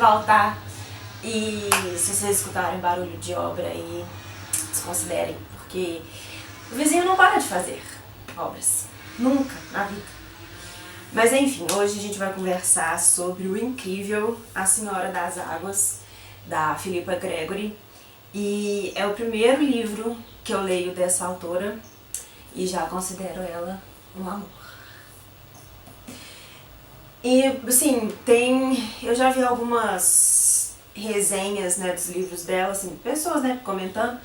voltar. E se vocês escutarem barulho de obra aí, desconsiderem, porque o vizinho não para de fazer obras. Nunca na vida. Mas enfim, hoje a gente vai conversar sobre o incrível A Senhora das Águas, da Philippa Gregory. E é o primeiro livro que eu leio dessa autora e já considero ela um amor. E assim, eu já vi algumas resenhas, né, dos livros dela, assim, pessoas, né, comentando,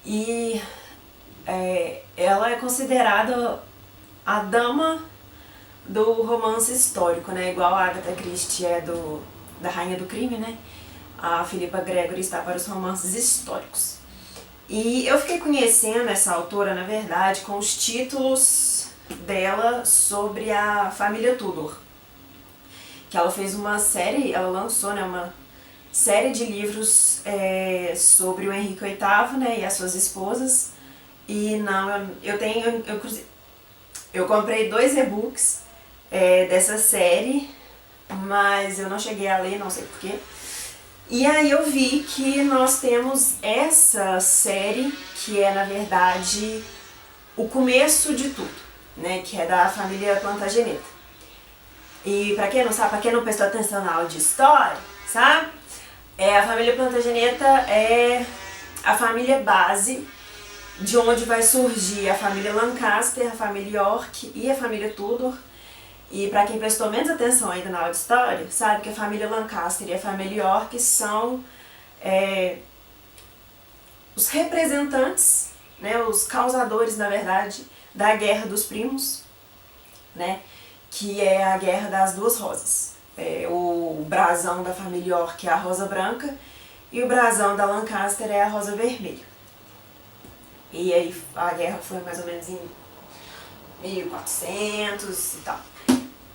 e ela é considerada a dama do romance histórico, né, igual a Agatha Christie é da Rainha do Crime, né, a Philippa Gregory está para os romances históricos. E eu fiquei conhecendo essa autora, na verdade, com os títulos dela sobre a família Tudor, que ela fez uma série, ela lançou, né, uma série de livros sobre o Henrique VIII, né, e as suas esposas. E não, eu comprei 2 e-books dessa série, mas eu não cheguei a ler, não sei porquê. E aí eu vi que nós temos essa série, que é, na verdade, o começo de tudo, né, que é da família Plantageneta. E pra quem não sabe, pra quem não prestou atenção na aula de história, sabe? A família Plantageneta é a família base de onde vai surgir a família Lancaster, a família York e a família Tudor. E para quem prestou menos atenção ainda na aula de história, sabe que a família Lancaster e a família York são os representantes, né, os causadores, na verdade, da Guerra dos Primos, né, que é a Guerra das Duas Rosas. O brasão da família York é a rosa branca e o brasão da Lancaster é a rosa vermelha. E aí a guerra foi mais ou menos em 1400 e tal.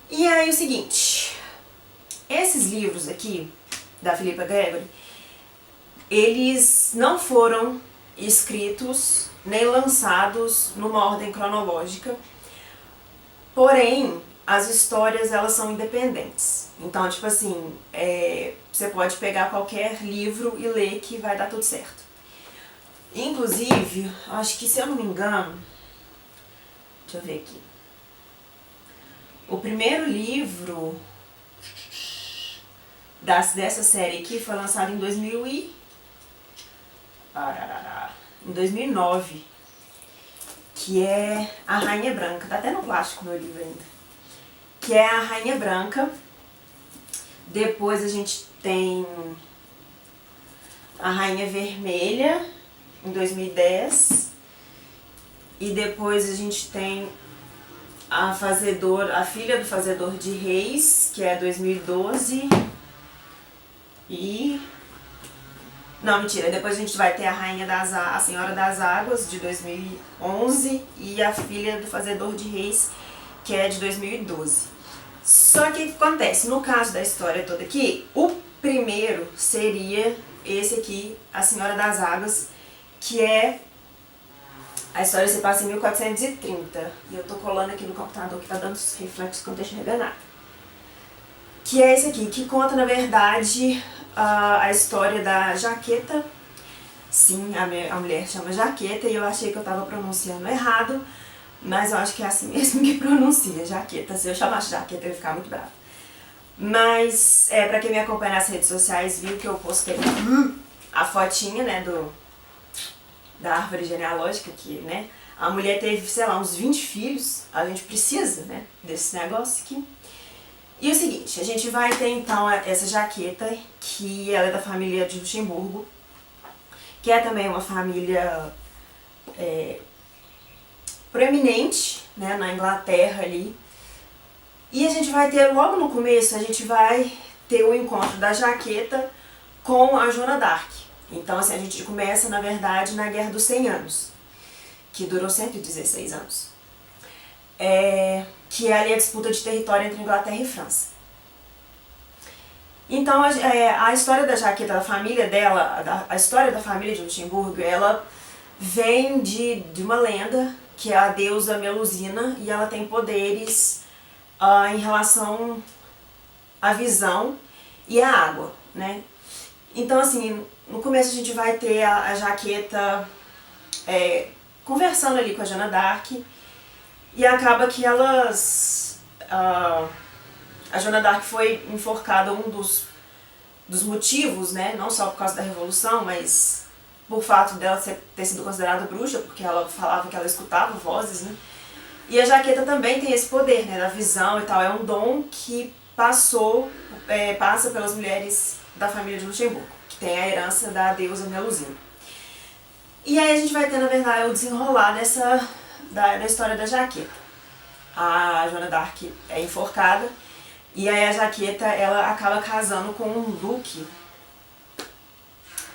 E aí o seguinte, esses livros aqui da Philippa Gregory, eles não foram escritos nem lançados numa ordem cronológica, porém as histórias elas são independentes. Então, tipo assim, você pode pegar qualquer livro e ler que vai dar tudo certo. Inclusive, acho que, se eu não me engano, deixa eu ver aqui. O primeiro livro dessa série aqui foi lançado em 2009, que é A Rainha Branca. Tá até no plástico meu livro ainda. Que é A Rainha Branca. Depois a gente tem A Rainha Vermelha, em 2010. E depois a gente tem a Filha do Fazedor de Reis, que é 2012. Não, mentira. Depois a gente vai ter a Senhora das Águas, de 2011. E a Filha do Fazedor de Reis, que é de 2012. Só que o que acontece? No caso da história toda aqui, o primeiro seria esse aqui, A Senhora das Águas, que é... A história se passa em 1430. E eu tô colando aqui no computador que tá dando os reflexos que eu não tô enxergando nada. Que é esse aqui, que conta, na verdade, a história da Jaqueta. Sim, a mulher chama Jaqueta e eu achei que eu tava pronunciando errado, mas eu acho que é assim mesmo que pronuncia, Jaqueta. Se eu chamasse Jaqueta eu ia ficar muito brava. Mas, pra quem me acompanha nas redes sociais, viu que eu postei a fotinha, né, da árvore genealógica, que, né, a mulher teve, sei lá, uns 20 filhos, a gente precisa, né, desse negócio aqui. E o seguinte, a gente vai ter então essa Jaqueta, que ela é da família de Luxemburgo, que é também uma família proeminente, né, na Inglaterra ali. E a gente vai ter, logo no começo, a gente vai ter o encontro da Jaqueta com a Joana d'Arc. Então, assim, a gente começa, na verdade, na Guerra dos 100 Anos, que durou 116 anos. Que é ali a disputa de território entre Inglaterra e França. Então, a história da Jaqueta, da família dela, a história da família de Luxemburgo, ela vem de uma lenda, que é a deusa Melusina, e ela tem poderes em relação à visão e a água, né? Então, assim, no começo a gente vai ter a Jaqueta conversando ali com a Joana d'Arc, e acaba que elas... a Joana d'Arc foi enforcada, um dos motivos, né? Não só por causa da Revolução, mas por fato dela ter sido considerada bruxa, porque ela falava que ela escutava vozes, né? E a Jaqueta também tem esse poder, né, da visão e tal. É um dom que passa pelas mulheres da família de Luxemburgo, que tem a herança da deusa Melusina. E aí a gente vai ter, na verdade, o desenrolar da história da Jaqueta. A Joana d'Arc é enforcada, e aí a Jaqueta, ela acaba casando com um duque.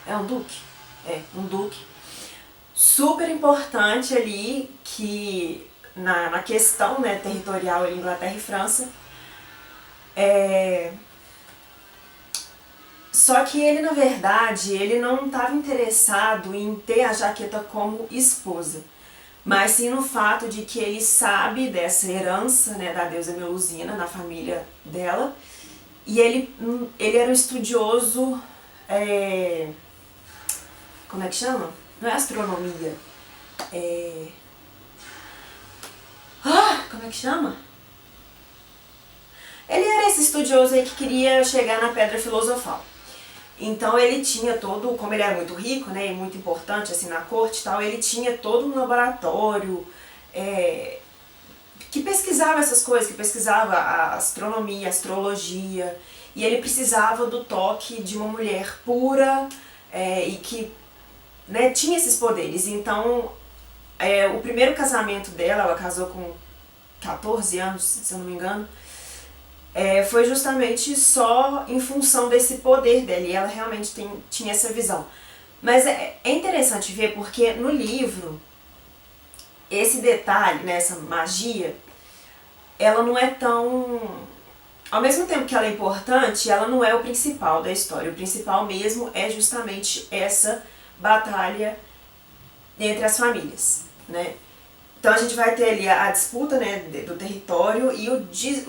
É um duque? É, um duque. Super importante ali, que na questão, né, territorial ali, Inglaterra e França. Só que ele, na verdade, ele não estava interessado em ter a Jaqueta como esposa, mas sim no fato de que ele sabe dessa herança, né, da deusa Melusina na família dela, e ele era um estudioso, como é que chama? Não é astronomia, como é que chama? Ele era esse estudioso aí que queria chegar na pedra filosofal. Então ele tinha todo, como ele era muito rico, né, e muito importante assim na corte e tal, ele tinha todo um laboratório que pesquisava essas coisas, que pesquisava a astronomia, a astrologia, e ele precisava do toque de uma mulher pura e que, né, tinha esses poderes. Então o primeiro casamento dela, ela casou com 14 anos, se eu não me engano, foi justamente só em função desse poder dela, e ela realmente tinha essa visão. Mas é interessante ver porque no livro, esse detalhe, né, essa magia, ela não é tão... Ao mesmo tempo que ela é importante, ela não é o principal da história. O principal mesmo é justamente essa batalha entre as famílias, né? Então a gente vai ter ali a disputa, né, do território e o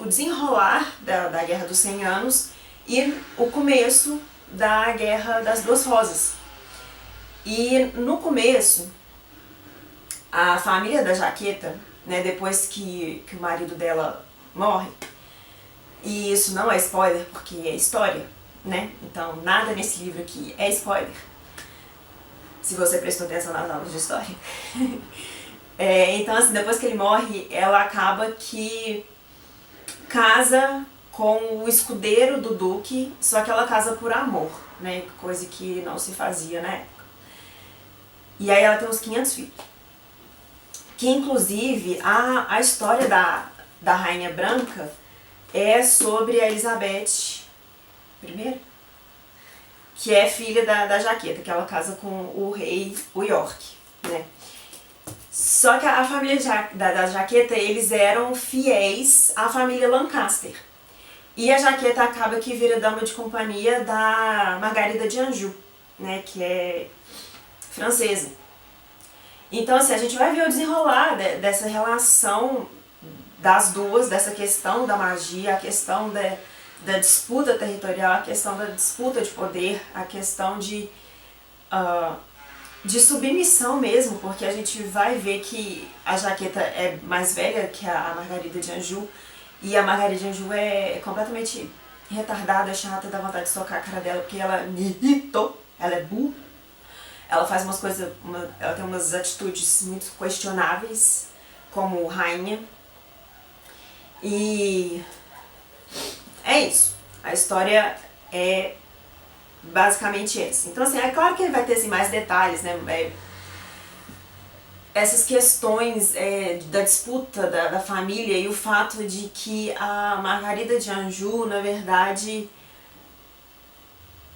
desenrolar da Guerra dos 100 Anos e o começo da Guerra das Duas Rosas. E no começo, a família da Jaqueta, né, depois que o marido dela morre, e isso não é spoiler porque é história, né? Então nada nesse livro aqui é spoiler, se você prestou atenção nas aulas de história. Então, assim, depois que ele morre, ela acaba que casa com o escudeiro do duque, só que ela casa por amor, né? Coisa que não se fazia na época. E aí ela tem uns 500 filhos. Que, inclusive, a história da Rainha Branca é sobre a Elizabeth I, que é filha da Jaqueta, que ela casa com o rei York, né? Só que a família da Jaqueta, eles eram fiéis à família Lancaster. E a Jaqueta acaba que vira dama de companhia da Margarida de Anjou, né, que é francesa. Então, assim, a gente vai ver o desenrolar dessa relação das duas, dessa questão da magia, a questão da disputa territorial, a questão da disputa de poder, a questão de submissão mesmo, porque a gente vai ver que a Jaqueta é mais velha que a Margarida de Anjou, e a Margarida de Anjou é completamente retardada, chata, dá vontade de socar a cara dela, porque ela ela é burra, ela faz umas coisas, ela tem umas atitudes muito questionáveis como rainha, e é isso, a história é basicamente essa. Então, assim, é claro que ele vai ter assim, mais detalhes, né? Essas questões da disputa da família e o fato de que a Margarida de Anjou, na verdade,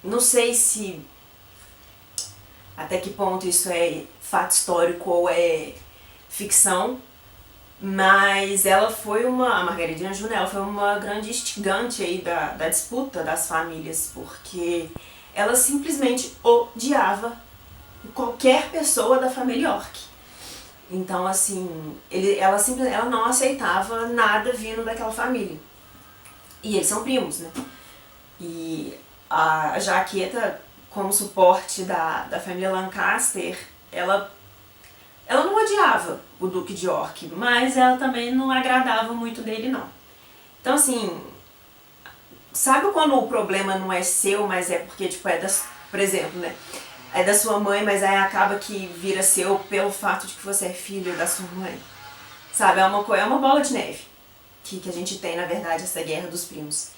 não sei se até que ponto isso é fato histórico ou é ficção, mas ela foi a Margarida de Anjou, né, ela foi uma grande instigante aí da disputa das famílias, porque ela simplesmente odiava qualquer pessoa da família York. Então, assim, ela não aceitava nada vindo daquela família. E eles são primos, né? E a jaqueta, como suporte da família Lancaster, ela não odiava o Duque de York, mas ela também não agradava muito dele, não. Então, assim, sabe quando o problema não é seu, mas é porque, tipo, por exemplo, né? É da sua mãe, mas aí acaba que vira seu pelo fato de que você é filho da sua mãe. Sabe, é uma bola de neve que a gente tem, na verdade, essa guerra dos primos.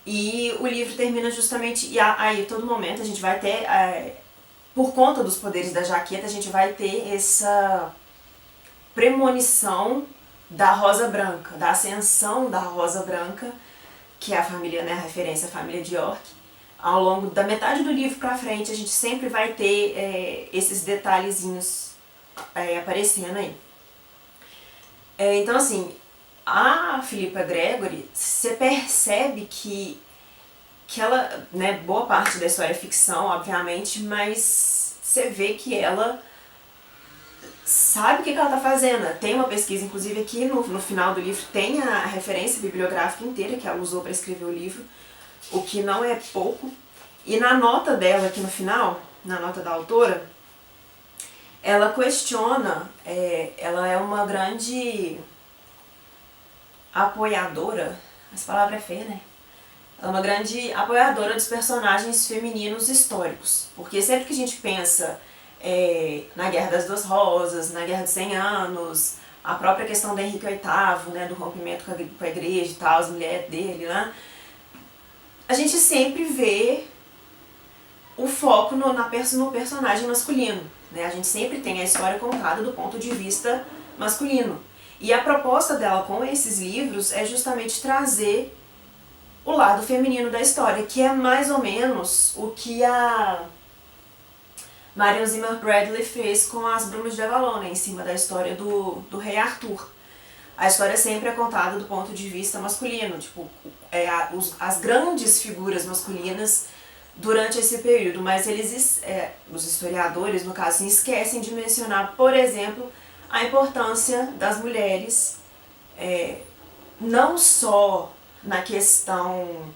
E o livro termina justamente, e aí todo momento a gente vai ter, por conta dos poderes da jaqueta, a gente vai ter essa premonição da Rosa Branca, da ascensão da Rosa Branca, que é a família, né, a referência à família de York. Ao longo da metade do livro pra frente, a gente sempre vai ter esses detalhezinhos aparecendo aí. Então, assim, a Philippa Gregory, você percebe que ela, né, boa parte da história é ficção, obviamente, mas você vê que ela sabe o que ela tá fazendo. Tem uma pesquisa, inclusive aqui no final do livro, tem a referência bibliográfica inteira que ela usou para escrever o livro, o que não é pouco. E na nota dela aqui no final, na nota da autora, ela questiona, ela é uma grande apoiadora, essa palavra é feia, né? Ela é uma grande apoiadora dos personagens femininos históricos, porque sempre que a gente pensa na Guerra das Duas Rosas, na Guerra dos 100 Anos, a própria questão do Henrique VIII, né, do rompimento com a igreja e tal, as mulheres dele, né, a gente sempre vê o foco no personagem masculino, né, a gente sempre tem a história contada do ponto de vista masculino. E a proposta dela com esses livros é justamente trazer o lado feminino da história, que é mais ou menos o que a Marion Zimmer Bradley fez com As Brumas de Avalon, né, em cima da história do rei Arthur. A história sempre é contada do ponto de vista masculino, tipo, as grandes figuras masculinas durante esse período, mas os historiadores, no caso, esquecem de mencionar, por exemplo, a importância das mulheres, não só na questão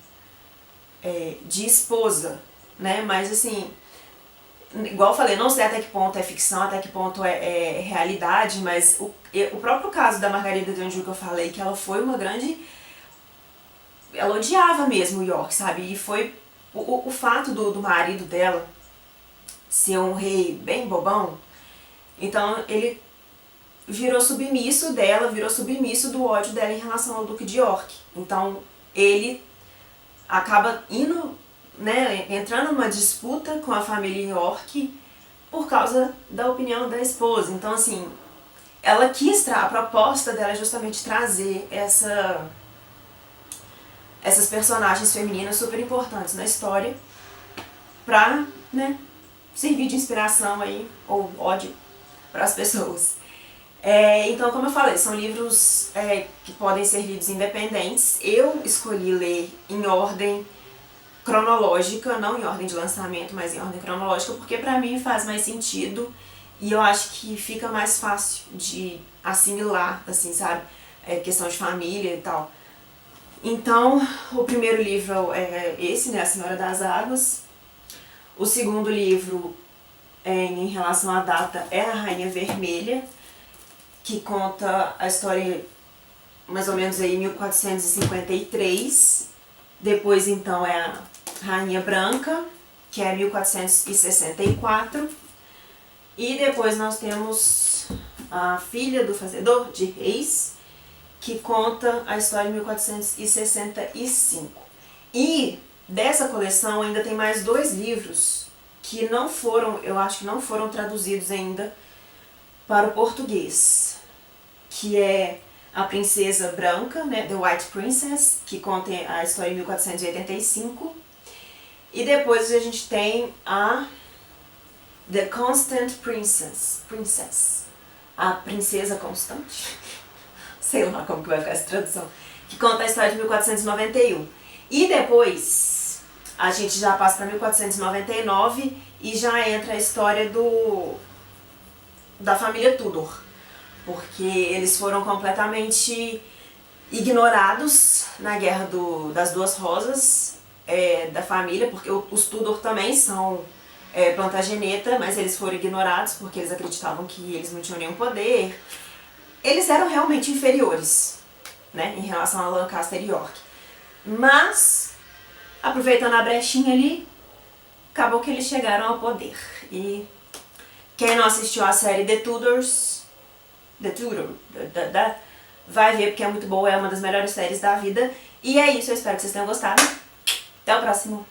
de esposa, né, mas assim, igual eu falei, não sei até que ponto é ficção, até que ponto é realidade, mas o próprio caso da Margarida de Anjou que eu falei, que ela foi uma grande... Ela odiava mesmo o York, sabe? E foi o fato do marido dela ser um rei bem bobão, então ele virou submisso dela, virou submisso do ódio dela em relação ao Duque de York. Então ele acaba indo, né, entrando numa disputa com a família York por causa da opinião da esposa. Então, assim, ela a proposta dela é justamente trazer essas personagens femininas super importantes na história pra, né, servir de inspiração aí, ou ódio, para as pessoas. Então, como eu falei, são livros que podem ser lidos independentes. Eu escolhi ler em ordem cronológica, não em ordem de lançamento, mas em ordem cronológica, porque pra mim faz mais sentido e eu acho que fica mais fácil de assimilar, assim, sabe? Questão de família e tal. Então, o primeiro livro é esse, né, A Senhora das Águas. O segundo livro, em relação à data, é A Rainha Vermelha, que conta a história mais ou menos aí em 1453. Depois, então, é a Rainha Branca, que é 1464. E depois nós temos a Filha do Fazedor de Reis, que conta a história em 1465. E dessa coleção ainda tem mais 2 livros que não foram, eu acho que não foram traduzidos ainda para o português, que é A Princesa Branca, né, The White Princess, que conta a história em 1485. E depois a gente tem a The Constant Princess, a Princesa Constante, sei lá como que vai ficar essa tradução, que conta a história de 1491. E depois a gente já passa para 1499 e já entra a história da família Tudor, porque eles foram completamente ignorados na Guerra das Duas Rosas. da família, porque os Tudor também são Plantageneta, mas eles foram ignorados porque eles acreditavam que eles não tinham nenhum poder. Eles eram realmente inferiores, né, em relação a Lancaster e York. Mas, aproveitando a brechinha ali, acabou que eles chegaram ao poder. E quem não assistiu a série The Tudors, vai ver porque é muito boa, é uma das melhores séries da vida. E é isso, eu espero que vocês tenham gostado. Até o próximo.